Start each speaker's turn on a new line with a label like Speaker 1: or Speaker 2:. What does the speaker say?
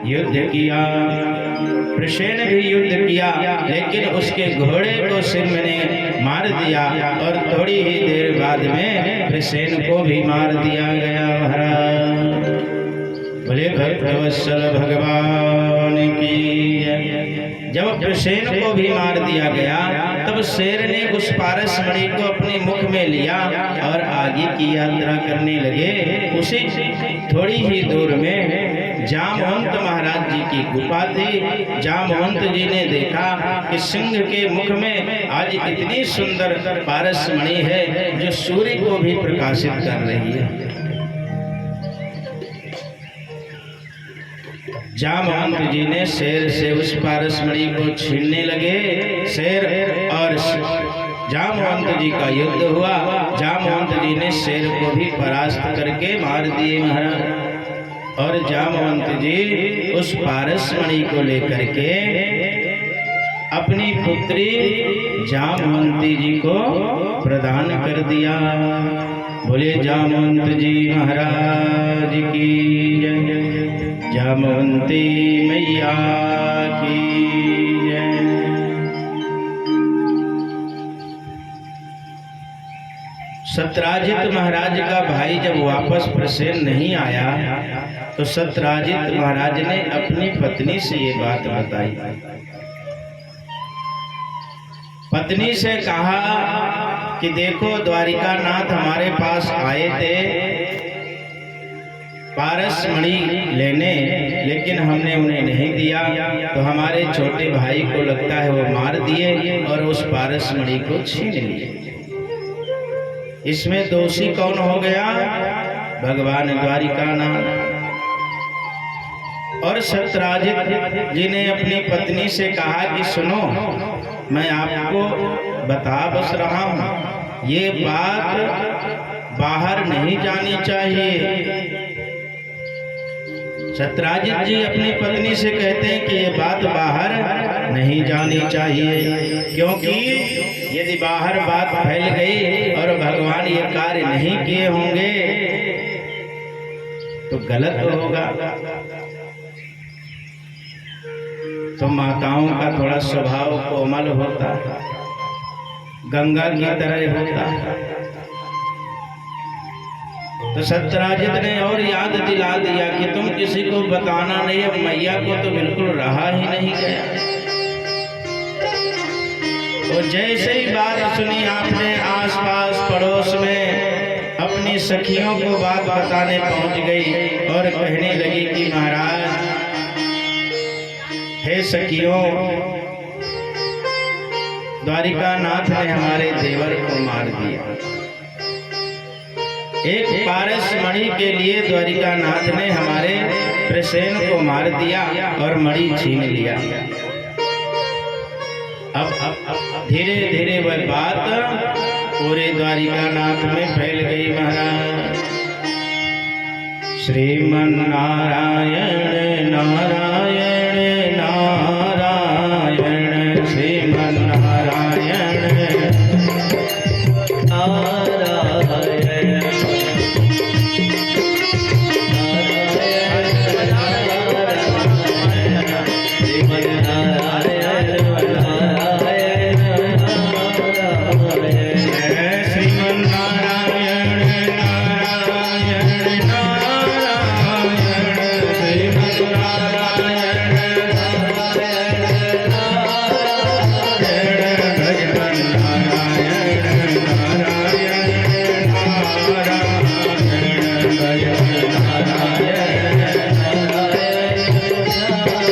Speaker 1: युद्ध किया। प्रसेन भी युद्ध किया, लेकिन उसके घोड़े को सिंह ने मार दिया और थोड़ी ही देर बाद में प्रसेन को भी मार दिया गया। महाराज बोले भक्तवत्सल भगवान की जय। जब प्रसेन को भी मार दिया गया, तब शेर ने उस पारस मणि को अपने मुख में लिया और आगे की यात्रा करने लगे। उसी थोड़ी ही दूर में जामवंत महाराज जी की गुफा थी। जामवंत जी ने देखा कि सिंह के मुख में आज इतनी सुंदर पारस मणि है जो सूर्य को भी प्रकाशित कर रही है। जामवंत जी ने शेर से उस पारस मणि को छीनने लगे। शेर और जामवंत जी का युद्ध हुआ। जामवंत जी ने शेर को भी परास्त करके मार दिए। महाराज और जामवंत जी उस पारस मणि को लेकर के अपनी पुत्री जामवंती जी को प्रदान कर दिया। बोले जामवंत जी महाराज की जय। जामवंती मैया की जय। सत्यराजित महाराज का भाई जब वापस प्रसेन नहीं आया, तो सत्यराजित महाराज ने अपनी पत्नी से ये बात बताई। पत्नी से कहा कि देखो, द्वारिका नाथ हमारे पास आए थे पारस मणि लेने, लेकिन हमने उन्हें नहीं दिया, तो हमारे छोटे भाई को लगता है वो मार दिए और उस पारस मणि को छीन लिए। इसमें दोषी कौन हो गया? भगवान द्वारिकानाथ। और सत्यराजित जी ने अपनी पत्नी से कहा कि सुनो, मैं आपको बता बस रहा हूं, ये बात बाहर नहीं जानी चाहिए। सत्यराजित जी अपनी पत्नी से कहते हैं कि ये बात बाहर नहीं जानी चाहिए, क्योंकि यदि बाहर बात फैल गई और भगवान ये कार्य नहीं किए होंगे तो गलत होगा। तो माताओं का थोड़ा स्वभाव कोमल होता है, गंगा की तरह होता है। तो सत्यराजित ने और याद दिला दिया कि तुम किसी को बताना नहीं। अब मैया को तो बिल्कुल रहा ही नहीं गया। तो जैसे ही बात सुनी आपने, आसपास पड़ोस में अपनी सखियों को बात बताने पहुंच गई और कहने लगी कि महाराज, हे सखियों, द्वारिकानाथ ने हमारे देवर को मार दिया। एक पारस मणि के लिए द्वारिकानाथ ने हमारे प्रसेन को मार दिया और मणि छीन लिया। अब धीरे धीरे वह बात पूरे द्वारिकानाथ में फैल गई। महाराज श्रीमन नारायण